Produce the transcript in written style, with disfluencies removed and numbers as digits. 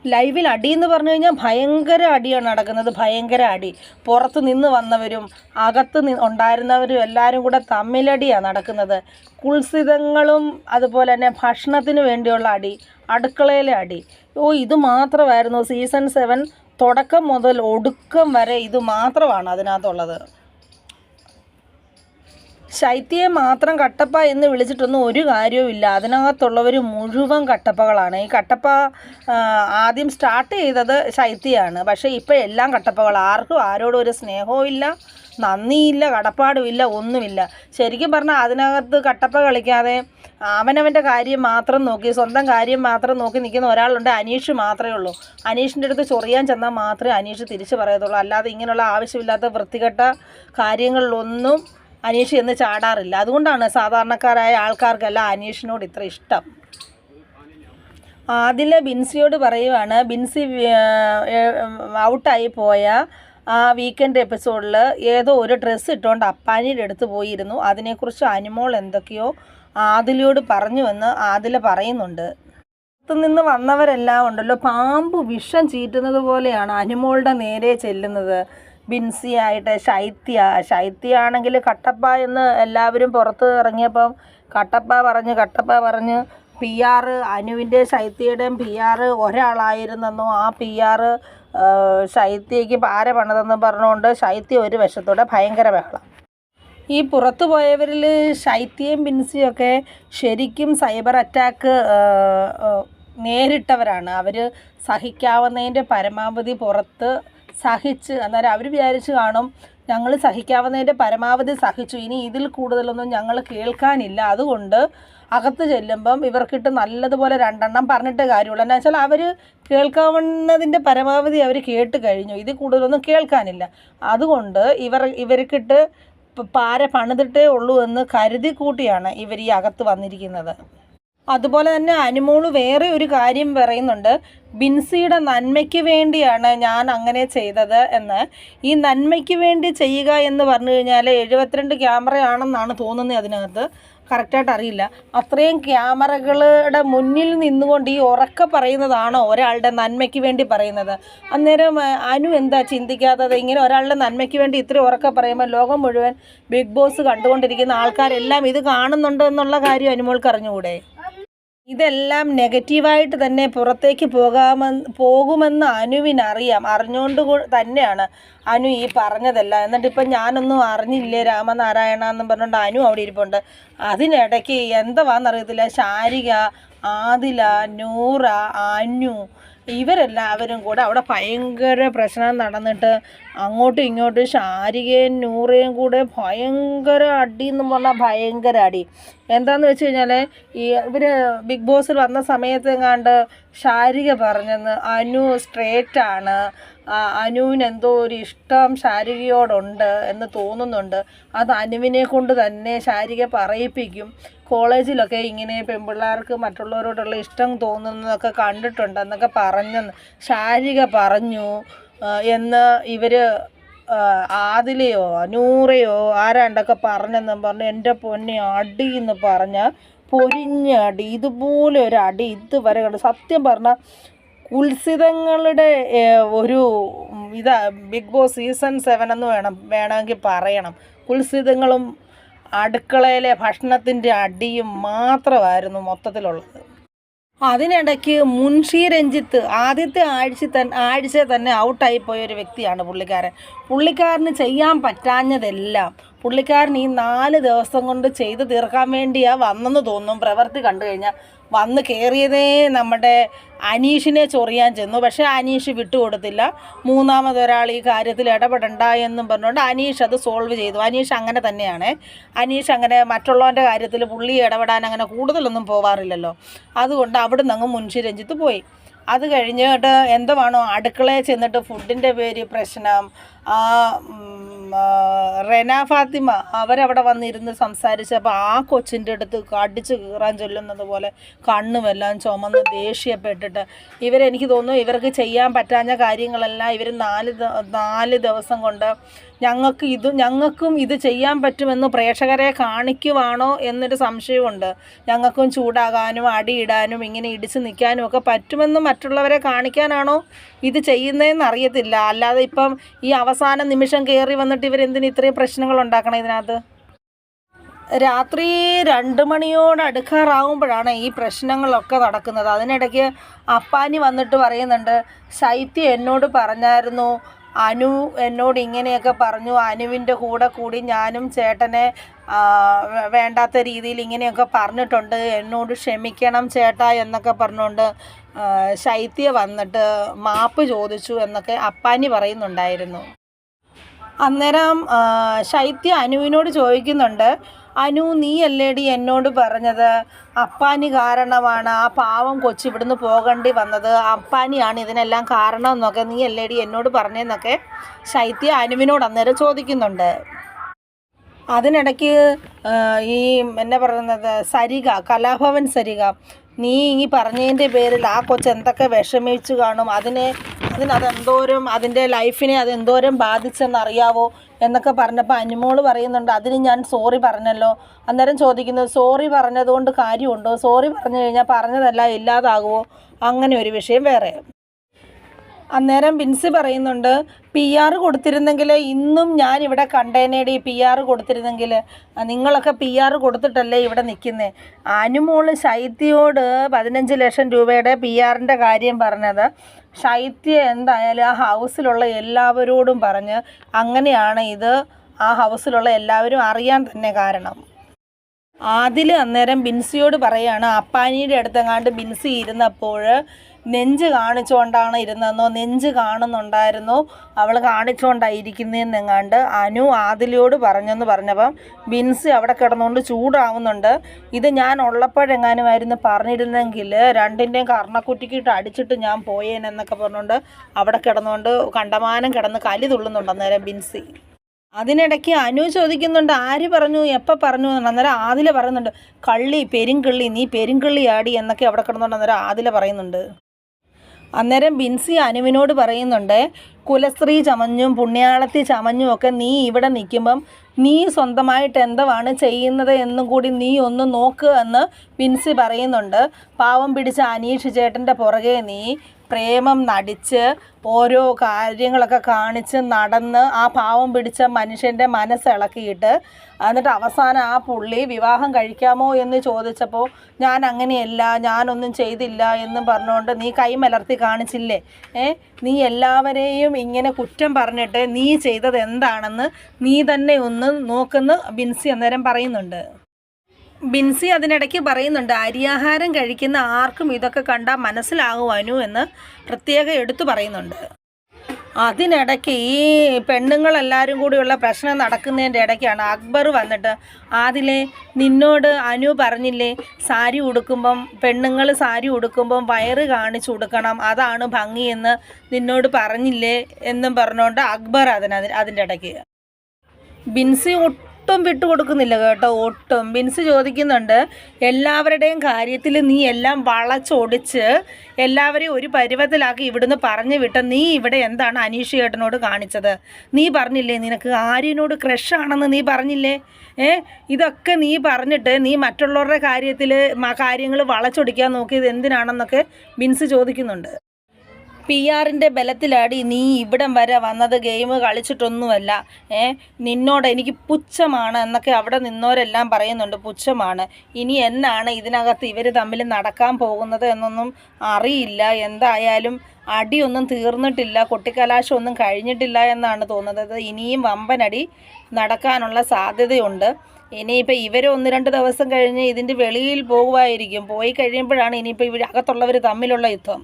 ലൈവിൽ അടി എന്ന് പറഞ്ഞു കഴിഞ്ഞാൽ ഭയങ്കര അടിയാണ് നടക്കുന്നത്, ഭയങ്കര അടി. പുറത്ത് നിന്ന് വന്നവരും അകത്ത് ഉണ്ടായിരുന്നവരും എല്ലാവരും കൂടെ തമ്മിലടിയാണ് നടക്കുന്നത്. കുൽസിതങ്ങളും അതുപോലെ തന്നെ ഭക്ഷണത്തിന് വേണ്ടിയുള്ള അടി, അടുക്കളയിലെ അടി. ഇത് മാത്രമായിരുന്നു സീസൺ 7 തുടക്കം മുതൽ ഒടുക്കം വരെ ഇത് മാത്രമാണ് അതിനകത്തുള്ളത്. ശൈത്യയെ മാത്രം കട്ടപ്പ എന്ന് വിളിച്ചിട്ടൊന്നും ഒരു കാര്യവുമില്ല. അതിനകത്തുള്ളവർ മുഴുവൻ കട്ടപ്പകളാണ്. ഈ കട്ടപ്പ ആദ്യം സ്റ്റാർട്ട് ചെയ്തത് ശൈത്യയാണ്. പക്ഷേ ഇപ്പോൾ എല്ലാം കട്ടപ്പകൾ. ആർക്കും ആരോടും ഒരു സ്നേഹവും ഇല്ല, നന്ദിയില്ല, കടപ്പാടുമില്ല, ഒന്നുമില്ല. ശരിക്കും പറഞ്ഞാൽ അതിനകത്ത് കട്ടപ്പ കളിക്കാതെ അവനവൻ്റെ കാര്യം മാത്രം നോക്കി, സ്വന്തം കാര്യം മാത്രം നോക്കി നിൽക്കുന്ന ഒരാളുണ്ട്. അനീഷ് മാത്രമേ ഉള്ളൂ. അനീഷിൻ്റെ അടുത്ത് ചൊറിയാൻ ചെന്നാൽ മാത്രമേ അനീഷ് തിരിച്ച് പറയത്തുള്ളൂ. അല്ലാതെ ഇങ്ങനെയുള്ള ആവശ്യമില്ലാത്ത വൃത്തികെട്ട കാര്യങ്ങളിലൊന്നും അനീഷ് എന്ന് ചാടാറില്ല. അതുകൊണ്ടാണ് സാധാരണക്കാരായ ആൾക്കാർക്കെല്ലാം അനീഷിനോട് ഇത്ര ഇഷ്ടം. ആദില ബിൻസിയോട് പറയുവാണ്, ബിൻസി ഔട്ടായി പോയ ആ വീക്കെൻഡ് എപ്പിസോഡിൽ ഏതോ ഒരു ഡ്രസ്സ് ഇട്ടുകൊണ്ട് അപ്പാനിയുടെ അടുത്ത് പോയിരുന്നു. അതിനെക്കുറിച്ച് അനുമോൾ എന്തൊക്കെയോ ആദിലയോട് പറഞ്ഞുവെന്ന് ആദില പറയുന്നുണ്ട്. പുറത്തു നിന്ന് വന്നവരെല്ലാം ഉണ്ടല്ലോ, പാമ്പ് വിഷം ചീറ്റുന്നത് പോലെയാണ് അനുമോളുടെ നേരെ ചെല്ലുന്നത്. ബിൻസി ആയിട്ട് ശൈത്യ ആണെങ്കിൽ കട്ടപ്പ എന്ന് എല്ലാവരും പുറത്ത് ഇറങ്ങിയപ്പം കട്ടപ്പ പറഞ്ഞ് PR അനുവിൻ്റെ ശൈത്യയുടെയും PR ഒരാളായിരുന്നെന്നോ ആ PR ശൈത്യയ്ക്ക് പാര പണിതെന്ന് പറഞ്ഞുകൊണ്ട് ശൈത്യ ഒരു വശത്തോടെ ഭയങ്കര ബഹളം. ഈ പുറത്തു പോയവരിൽ ശൈത്യയും ബിൻസിയും ഒക്കെ ശരിക്കും സൈബർ അറ്റാക്ക് നേരിട്ടവരാണ്. അവർ സഹിക്കാവുന്നതിൻ്റെ പരമാവധി പുറത്ത് സഹിച്ച്, അന്നേരം അവർ വിചാരിച്ച് കാണും ഞങ്ങൾ സഹിക്കാവുന്നതിൻ്റെ പരമാവധി സഹിച്ചു, ഇനി ഇതിൽ കൂടുതലൊന്നും ഞങ്ങൾ കേൾക്കാനില്ല, അതുകൊണ്ട് അകത്ത് ചെല്ലുമ്പം ഇവർക്കിട്ട് നല്ലതുപോലെ 2 എണ്ണം പറഞ്ഞിട്ട് കാര്യമുള്ളൂ. എന്താ വെച്ചാൽ അവർ കേൾക്കാവുന്നതിൻ്റെ പരമാവധി അവർ കേട്ട് കഴിഞ്ഞു, ഇതിൽ കൂടുതലൊന്നും കേൾക്കാനില്ല. അതുകൊണ്ട് ഇവർക്കിട്ട് പാര പണിതിട്ടേ ഉള്ളൂ എന്ന് കരുതി കൂട്ടിയാണ് ഇവർ ഈ അകത്ത് വന്നിരിക്കുന്നത്. അതുപോലെ തന്നെ അനുമോള് വേറെ ഒരു കാര്യം പറയുന്നുണ്ട്, ബിൻസിയുടെ നന്മയ്ക്ക് വേണ്ടിയാണ് ഞാൻ അങ്ങനെ ചെയ്തത് എന്ന്. ഈ നന്മയ്ക്ക് വേണ്ടി ചെയ്യുക എന്ന് പറഞ്ഞു കഴിഞ്ഞാൽ 72 ക്യാമറയാണെന്നാണ് തോന്നുന്നത് അതിനകത്ത്, കറക്റ്റായിട്ട് അറിയില്ല. അത്രയും ക്യാമറകളുടെ മുന്നിൽ നിന്നുകൊണ്ട് ഈ ഉറക്കെ പറയുന്നതാണോ ഒരാളുടെ നന്മയ്ക്ക് വേണ്ടി പറയുന്നത്? അന്നേരം അനു എന്താ ചിന്തിക്കാത്തത്? ഇങ്ങനെ ഒരാളുടെ നന്മയ്ക്ക് വേണ്ടി ഇത്ര ഉറക്കെ പറയുമ്പോൾ ലോകം മുഴുവൻ ബിഗ് ബോസ് കണ്ടുകൊണ്ടിരിക്കുന്ന ആൾക്കാരെല്ലാം ഇത് കാണുന്നുണ്ട് എന്നുള്ള കാര്യം അനുമോൾക്ക് അറിഞ്ഞുകൂടെ? ഇതെല്ലാം നെഗറ്റീവായിട്ട് തന്നെ പുറത്തേക്ക് പോകുമെന്ന് അനുവിനറിയാം. അറിഞ്ഞുകൊണ്ട് തന്നെയാണ് അനു ഈ പറഞ്ഞതല്ല. എന്നിട്ടിപ്പം ഞാനൊന്നും അറിഞ്ഞില്ലേ രാമനാരായണ എന്നും പറഞ്ഞുകൊണ്ട് അനു അവിടെ ഇരിപ്പുണ്ട്. അതിനിടയ്ക്ക് എന്താണെന്നറിയത്തില്ല, ശാരിക, ആദില, നൂറ, അനു ഇവരെല്ലാവരും കൂടെ അവിടെ ഭയങ്കര പ്രശ്നം നടന്നിട്ട് അങ്ങോട്ടും ഇങ്ങോട്ടും ശാരികയും നൂറയും കൂടെ ഭയങ്കര അടി എന്ന് പറഞ്ഞാൽ ഭയങ്കര അടി. എന്താണെന്ന് വെച്ച് കഴിഞ്ഞാൽ ഇവർ ബിഗ് ബോസിൽ വന്ന സമയത്തെങ്ങാണ്ട് ശാരിക പറഞ്ഞെന്ന് അനു സ്ട്രേറ്റാണ്, അനുവിന് എന്തോ ഒരു ഇഷ്ടം ശാരികയോടുണ്ട് എന്ന് തോന്നുന്നുണ്ട്. അത് അനുവിനെ കൊണ്ട് തന്നെ ശാരിക പറയിപ്പിക്കും. കോളേജിലൊക്കെ ഇങ്ങനെ പെൺപിള്ളേർക്ക് മറ്റുള്ളവരോടുള്ള ഇഷ്ടം തോന്നുന്നതൊക്കെ കണ്ടിട്ടുണ്ട് എന്നൊക്കെ പറഞ്ഞെന്ന് ശാരിക പറഞ്ഞു എന്ന് ഇവർ ആദിലയോ നൂറയോ ആരാണ്ടൊക്കെ പറഞ്ഞെന്നും പറഞ്ഞ് എൻ്റെ പൊന്നെ അടി എന്ന് പറഞ്ഞാൽ പൊരിഞ്ഞ അടി. ഇതുപോലെ ഒരു അടി ഇതുവരെ കണ്ടു. സത്യം പറഞ്ഞാൽ കുൽസിതങ്ങളുടെ ഒരു ബിഗ് ബോസ് സീസൺ 7 എന്ന് വേണമെങ്കിൽ പറയണം. കുൽസിതങ്ങളും അടുക്കളയിലെ ഭക്ഷണത്തിൻ്റെ അടിയും മാത്രമായിരുന്നു മൊത്തത്തിലുള്ളത്. അതിനിടയ്ക്ക് മുൻഷി രഞ്ജിത്ത് ആദ്യത്തെ ആഴ്ച തന്നെ ഔട്ടായിപ്പോയൊരു വ്യക്തിയാണ് പുള്ളിക്കാരൻ. പുള്ളിക്കാരന് ചെയ്യാൻ പറ്റാഞ്ഞതെല്ലാം പുള്ളിക്കാരൻ ഈ 4 ദിവസം കൊണ്ട് ചെയ്ത് തീർക്കാൻ വേണ്ടിയാണ് വന്നെന്ന് തോന്നും. പ്രവൃത്തി കണ്ടു കഴിഞ്ഞാൽ വന്ന് കയറിയതേ നമ്മുടെ അനീഷിനെ ചൊറിയാൻ ചെന്നു. പക്ഷേ അനീഷ് വിട്ടുകൊടുത്തില്ല. മൂന്നാമതൊരാൾ ഈ കാര്യത്തിൽ ഇടപെടണ്ട എന്നും പറഞ്ഞുകൊണ്ട് അനീഷ് അത് സോൾവ് ചെയ്തു. അനീഷ് അങ്ങനെ തന്നെയാണ്. അനീഷ് അങ്ങനെ മറ്റുള്ളവൻ്റെ കാര്യത്തിൽ പുള്ളി ഇടപെടാൻ അങ്ങനെ കൂടുതലൊന്നും പോവാറില്ലല്ലോ. അതുകൊണ്ട് അവിടെ നിന്ന് അങ്ങ് മുൻഷി രഞ്ജിത്ത് പോയി. അത് കഴിഞ്ഞിട്ട് എന്തുവാണോ അടുക്കളയിൽ ചെന്നിട്ട് ഫുഡിൻ്റെ പേര് പ്രശ്നം, റെന ഫാത്തിമ അവരവിടെ വന്നിരുന്ന് സംസാരിച്ചപ്പോൾ ആ കൊച്ചിൻ്റെ അടുത്ത് കടിച്ച് കീറാൻ ചൊല്ലുന്നത് പോലെ കണ്ണുമെല്ലാം ചുമന്ന് ദേഷ്യപ്പെട്ടിട്ട് എനിക്ക് തോന്നുന്നു ഇവർക്ക് ചെയ്യാൻ പറ്റാഞ്ഞ കാര്യങ്ങളെല്ലാം ഇവർ 4 ദിവസം കൊണ്ട് ഞങ്ങൾക്കും ഇത് ചെയ്യാൻ പറ്റുമെന്ന് പ്രേക്ഷകരെ കാണിക്കുവാണോ എന്നൊരു സംശയമുണ്ട്. ഞങ്ങൾക്കും ചൂടാകാനും അടിയിടാനും ഇങ്ങനെ ഇടിച്ച് നിൽക്കാനും ഒക്കെ പറ്റുമെന്ന് മറ്റുള്ളവരെ കാണിക്കാനാണോ ഇത് ചെയ്യുന്നതെന്ന് അറിയത്തില്ല. അല്ലാതെ ഇപ്പം ഈ അവസാന നിമിഷം കയറി വന്നിട്ട് ഇവരെന്തിന് ഇത്രയും പ്രശ്നങ്ങൾ ഉണ്ടാക്കണം ഇതിനകത്ത്? രാത്രി 2 മണിയോട് അടുക്കാറാവുമ്പോഴാണ് ഈ പ്രശ്നങ്ങളൊക്കെ നടക്കുന്നത്. അതിനിടയ്ക്ക് അപ്പാനി വന്നിട്ട് പറയുന്നുണ്ട്, ശൈത്യ എന്നോട് പറഞ്ഞായിരുന്നു, അനു എന്നോട് ഇങ്ങനെയൊക്കെ പറഞ്ഞു, അനുവിൻ്റെ കൂടെ കൂടി ഞാനും ചേട്ടനെ വേണ്ടാത്ത രീതിയിൽ ഇങ്ങനെയൊക്കെ പറഞ്ഞിട്ടുണ്ട്, എന്നോട് ക്ഷമിക്കണം ചേട്ടാ എന്നൊക്കെ പറഞ്ഞുകൊണ്ട് ശൈത്യ വന്നിട്ട് മാപ്പ് ചോദിച്ചു എന്നൊക്കെ അപ്പാനി പറയുന്നുണ്ടായിരുന്നു. അന്നേരം ശൈത്യ അനുവിനോട് ചോദിക്കുന്നുണ്ട്, അനു നീ അല്ലേടി എന്നോട് പറഞ്ഞത് അപ്പാനി കാരണമാണ് ആ പാവം കൊച്ച് ഇവിടുന്ന് പോകേണ്ടി വന്നത്, അപ്പാനിയാണ് ഇതിനെല്ലാം കാരണം എന്നൊക്കെ നീ അല്ലേടി എന്നോട് പറഞ്ഞതെന്നൊക്കെ ശൈത്യ അനുവിനോട് അന്നേരം ചോദിക്കുന്നുണ്ട്. അതിനിടയ്ക്ക് ഈ എന്നാ പറയുന്നത് സരിക, കലാഭവൻ സരിക, നീ ഈ പറഞ്ഞതിൻ്റെ പേരിൽ ആ കൊച്ച് എന്തൊക്കെ വിഷമിച്ച് കാണും, അതെന്തോരം അതിൻ്റെ ലൈഫിനെ അതെന്തോരം ബാധിച്ചെന്നറിയാവോ എന്നൊക്കെ പറഞ്ഞപ്പോൾ അനുമോള് പറയുന്നുണ്ട്, അതിന് ഞാൻ സോറി പറഞ്ഞല്ലോ. അന്നേരം ചോദിക്കുന്നത്, സോറി പറഞ്ഞതുകൊണ്ട് കാര്യമുണ്ടോ? സോറി പറഞ്ഞു കഴിഞ്ഞാൽ പറഞ്ഞതെല്ലാം ഇല്ലാതാകുമോ? അങ്ങനെ ഒരു വിഷയം വേറെ. അന്നേരം ബിൻസി പറയുന്നുണ്ട്, PR കൊടുത്തിരുന്നെങ്കിൽ ഇന്നും ഞാൻ ഇവിടെ കണ്ടേനേടി, PR കൊടുത്തിരുന്നെങ്കിൽ. നിങ്ങളൊക്കെ PR കൊടുത്തിട്ടല്ലേ ഇവിടെ നിൽക്കുന്നത്. അനുമോള് ശൈത്യയോട് 15 ലക്ഷം രൂപയുടെ PRൻ്റെ കാര്യം പറഞ്ഞത് ശൈത്യ എന്തായാലും ആ ഹൗസിലുള്ള എല്ലാവരോടും പറഞ്ഞ്, അങ്ങനെയാണ് ഇത് ആ ഹൗസിലുള്ള എല്ലാവരും അറിയാൻ തന്നെ കാരണം. ആദിൽ അന്നേരം ബിൻസിയോട് പറയാണ്, അപ്പാനിയുടെ അടുത്തെങ്ങാണ്ട് ബിൻസി ഇരുന്നപ്പോൾ നെഞ്ച് കാണിച്ചുകൊണ്ടാണ് ഇരുന്നതെന്നോ, നെഞ്ച് കാണുന്നുണ്ടായിരുന്നോ, അവൾ കാണിച്ചുകൊണ്ടായിരിക്കുന്നതെന്നെങ്ങാണ്ട് അനു ആദിലിയോട് പറഞ്ഞെന്ന് പറഞ്ഞപ്പം ബിൻസി അവിടെ കിടന്നുകൊണ്ട് ചൂടാവുന്നുണ്ട്. ഇത് ഞാൻ ഉള്ളപ്പോഴെങ്ങാനുമായിരുന്നു പറഞ്ഞിരുന്നെങ്കിൽ രണ്ടിൻ്റെയും കർണക്കുറ്റിക്കിട്ട് അടിച്ചിട്ട് ഞാൻ പോയേനെന്നൊക്കെ പറഞ്ഞുകൊണ്ട് അവിടെ കിടന്നുകൊണ്ട് കണ്ടമാനം കിടന്ന് കലി തുള്ളുന്നുണ്ട് അന്നേരം ബിൻസി. അതിനിടയ്ക്ക് അനു ചോദിക്കുന്നുണ്ട്, ആര് പറഞ്ഞു, എപ്പോൾ പറഞ്ഞു? അന്നേരം ആദില പറയുന്നുണ്ട്, കള്ളി, പെരുങ്കള്ളി, നീ പെരുങ്കള്ളിയാടി എന്നൊക്കെ അവിടെ കിടന്നുകൊണ്ട് അന്നേരം ആദില പറയുന്നുണ്ട്. അന്നേരം ബിൻസി അനുവിനോട് പറയുന്നുണ്ട്, കുലസ്ത്രീ ചമഞ്ഞും പുണ്യാളത്തി ചമഞ്ഞും ഒക്കെ നീ ഇവിടെ നിൽക്കുമ്പം നീ സ്വന്തമായിട്ട് എന്താണ് ചെയ്യുന്നത് എന്നും കൂടി നീ ഒന്ന് നോക്ക് എന്ന് ബിൻസി പറയുന്നുണ്ട്. പാവം പിടിച്ച അനീഷ് ചേട്ടൻ്റെ പുറകെ നീ പ്രേമം നടിച്ച് ഓരോ കാര്യങ്ങളൊക്കെ കാണിച്ച് നടന്ന് ആ പാവം പിടിച്ച മനുഷ്യൻ്റെ മനസ്സിളക്കിയിട്ട് എന്നിട്ട് അവസാനം ആ പുള്ളി വിവാഹം കഴിക്കാമോ എന്ന് ചോദിച്ചപ്പോൾ ഞാൻ അങ്ങനെയല്ല, ഞാനൊന്നും ചെയ്തില്ല എന്നും പറഞ്ഞുകൊണ്ട് നീ കൈമലർത്തി കാണിച്ചില്ലേ. നീ എല്ലാവരെയും ഇങ്ങനെ കുറ്റം പറഞ്ഞിട്ട് നീ ചെയ്തത് എന്താണെന്ന് നീ തന്നെ ഒന്ന് നോക്കെന്ന് ബിൻസി അന്നേരം പറയുന്നുണ്ട്. ബിൻസി അതിനിടയ്ക്ക് പറയുന്നുണ്ട്, അരിയാഹാരം കഴിക്കുന്ന ആർക്കും ഇതൊക്കെ കണ്ടാൽ മനസ്സിലാകുവാനു എന്ന് പ്രത്യേകം എടുത്തു പറയുന്നുണ്ട്. അതിനിടയ്ക്ക് ഈ പെണ്ണുങ്ങളെല്ലാവരും കൂടിയുള്ള പ്രശ്നം നടക്കുന്നതിൻ്റെ ഇടയ്ക്കാണ് അക്ബർ വന്നിട്ട്, ആദിലെ നിന്നോട് അനു പറഞ്ഞില്ലേ സാരി ഉടുക്കുമ്പം പെണ്ണുങ്ങൾ സാരി ഉടുക്കുമ്പം വയറ് കാണിച്ചു ഉടുക്കണം, അതാണ് ഭംഗിയെന്ന് നിന്നോട് പറഞ്ഞില്ലേ എന്നും പറഞ്ഞുകൊണ്ട് അക്ബർ അതിൻ്റെ ഇടയ്ക്ക്. ബിൻസി ഒട്ടും വിട്ടുകൊടുക്കുന്നില്ല കേട്ടോ, ഒട്ടും. ബിൻസി ചോദിക്കുന്നുണ്ട്, എല്ലാവരുടെയും കാര്യത്തിൽ നീ എല്ലാം വളച്ചൊടിച്ച് എല്ലാവരെയും ഒരു പരുവത്തിലാക്കി ഇവിടുന്ന് പറഞ്ഞു വിട്ട നീ ഇവിടെ എന്താണ് അനീഷ് ചേട്ടനോട് കാണിച്ചത്? നീ പറഞ്ഞില്ലേ നിനക്ക് ആര്യനോട് ക്രഷാണെന്ന് നീ പറഞ്ഞില്ലേ? ഇതൊക്കെ നീ പറഞ്ഞിട്ട് നീ മറ്റുള്ളവരുടെ കാര്യങ്ങൾ വളച്ചൊടിക്കാൻ നോക്കിയത് എന്തിനാണെന്നൊക്കെ ബിൻസി ചോദിക്കുന്നുണ്ട്. PR-ൻ്റെ ബലത്തിലാടി നീ ഇവിടം വരെ വന്നത്, ഗെയിം കളിച്ചിട്ടൊന്നുമല്ല. നിന്നോട് എനിക്ക് പുച്ഛമാണ് എന്നൊക്കെ അവിടെ നിന്നവരെല്ലാം പറയുന്നുണ്ട്, പുച്ഛമാണ്. ഇനി എന്നാണ് ഇതിനകത്ത് ഇവർ തമ്മിൽ നടക്കാൻ പോകുന്നത് എന്നൊന്നും അറിയില്ല. എന്തായാലും അടിയൊന്നും തീർന്നിട്ടില്ല, കൊട്ടിക്കലാശമൊന്നും കഴിഞ്ഞിട്ടില്ല എന്നാണ് തോന്നുന്നത്. ഇനിയും വമ്പനടി നടക്കാനുള്ള സാധ്യതയുണ്ട്. ഇനിയിപ്പോൾ ഇവർ 1-2 ദിവസം കഴിഞ്ഞ് ഇതിൻ്റെ വെളിയിൽ പോകുമായിരിക്കും. പോയി കഴിയുമ്പോഴാണ് ഇനിയിപ്പോൾ ഇവർ അകത്തുള്ളവർ തമ്മിലുള്ള യുദ്ധം.